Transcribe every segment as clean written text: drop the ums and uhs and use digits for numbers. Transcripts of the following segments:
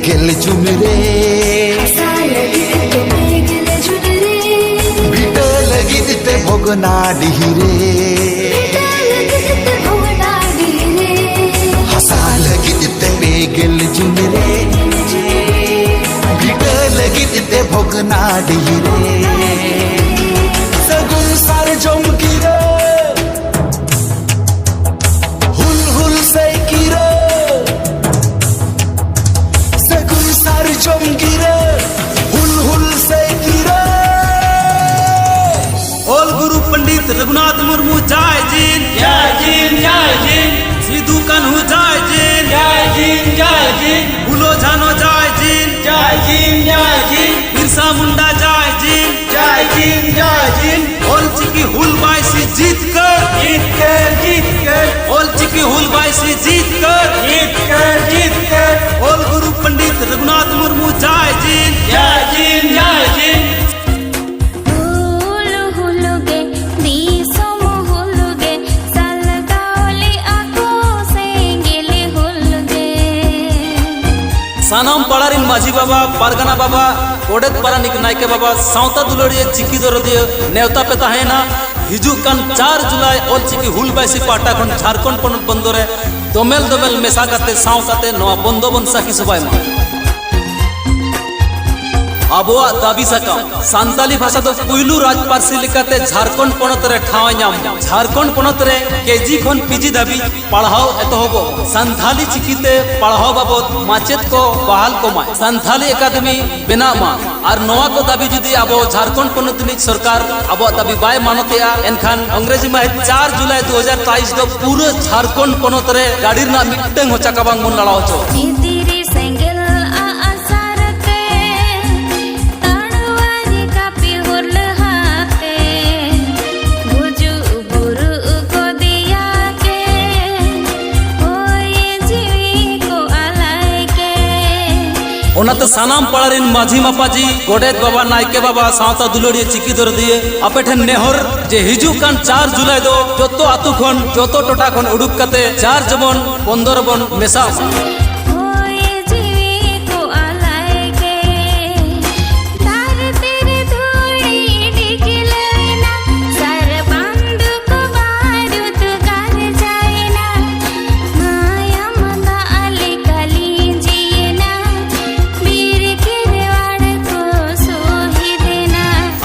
गेल जुमरे भिटा लगित ते भोगना डिहिरे हसा लगित ते गेल जुमरे भिटा लगित ते भोगना डिहिरे सगुन सार जमकिरे हुल हुल से किरे सगुन सार जमकिरे हुल हुल से किरे ओल गुरु पंडित रघुनाथ मुर्मू जय जीन जय जीन जय जीन सिद्धू कान्हू जय जीन जय जीन जय जीन बुलो झानो जय जीन जय जीन जय जीन बिरसा मुंडा जय जीन जय जीन जय जीन ओल चिकी हुल बाईसी जीत कर ओल चिकी हुल बाईसी जीत कर ओल गुरु पंडित रघुनाथ मुर्मू जय जीन जय जीन जय जीन सानाम पाड़ारिन माझी बाबा पारगाना बाबा गोडेत पारानिक नायके बाबा सावता दुलड़िए चिकी दरदिए नेवता पे तहेना हिजू कान 4 जुलाई ओल चिकी हुल बाईसी पाटा खन झारखंड पनत बंदरे दोमेल दोमेल मेसा काते सावताते नवा बंदोबन साखी सबाय मा आबोआ दाबी सकाम सांताली भाषा दो पुइलू राज पारसी लिकाते झारखंड पनत रे ठाव नाम झारखंड पनत रे केजी खन पीजी दाबी पढ़ाओ एतहबो संथाली चिकीते पढ़ाओ बाबत माचेत को बहाल कोमाय संथाली एकाडेमी बेना मा और नवा को दाबी जुदी आबो झारखंड पनत निक सरकार आबो दाबी बाय मानतेया एनखान अंग्रेजी माह 4 जुलाई 2023 दो पूरे झारखंड पनत रे गाड़ी ना मिटटेंग हो चकाबांग मन लड़ाओ छो ओनाते सानाम पाड़ारिन माझी मापाजी गोडेत बाबा नायके बाबा सावता दुलड़िए चिकी दर दिए अपेठन नेहर जे हिजू कान 4 जुलाई दो जोतो आतु खन जोतो टोटा खन उडुक कते 4 जबन 15 बन मेसा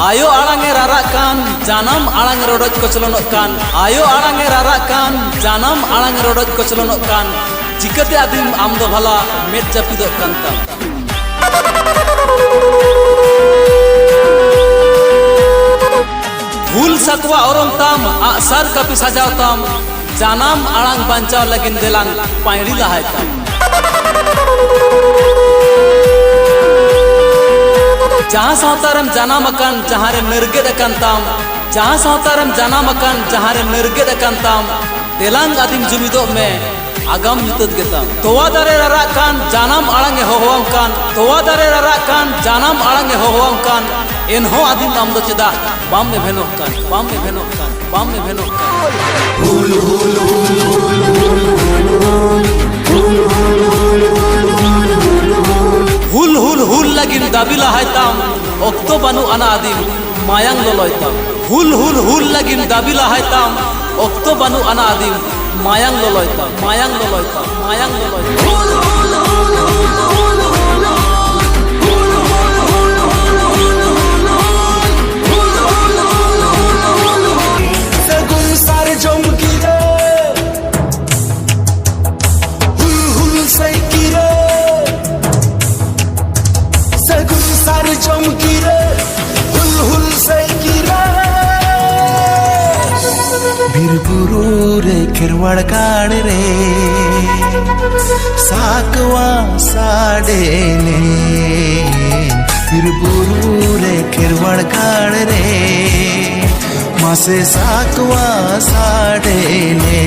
आयो आड़ांगे रारा कान जानम आड़ांगे रोडज कोचलनोक कान आयो आड़ांगे रारा कान जानम आड़ांगे रोडज कोचलनोक कान चिकते आदिम आमदो भला मेट जापिदो कांता भूल सकवा औरम ताम आसर कपि सजाव ताम जानम आड़ांग बांचाव लगिन देलांग पायड़ी लहाय ताम जहाँ सावतारम जाना मकान जहाँ रे निर्गेद अकांताम जहाँ सावतारम जाना मकान जहाँ रे निर्गेद अकांताम तेलांग आदिम जुमिदो में आगम युतद गेताम तोवा दारे ररा कान जानम आड़ांगे होहोम कान तोवा दारे ररा कान जानम आड़ांगे होहोम कान एनहो आदिम आमदो चेदा बाम में भेनोक कान बाम में भेनोक कान बाम में भेनोक कान हुल हुल हुल हुल हुल हुल हुल लगिन दाबिला हायताम ओक्तो बानु अना आदिम मायांग लोलोयताम हुल हुल हुल लगिन दाबिला हायताम ओक्तो बानु अना आदिम मायांग लोलोयताम मायांग लोलोयताम मायांग लोलोयताम सगुन सार जमकिरे हुल हुल से किरे सगुन सार जमकिरे हुल हुल से किरे बिरबुरु रे खेरवाड़ काड़ रे साकवा साडेने बिरबुरु रे खेरवाड़ काड़ रे मासे साकवा साडेने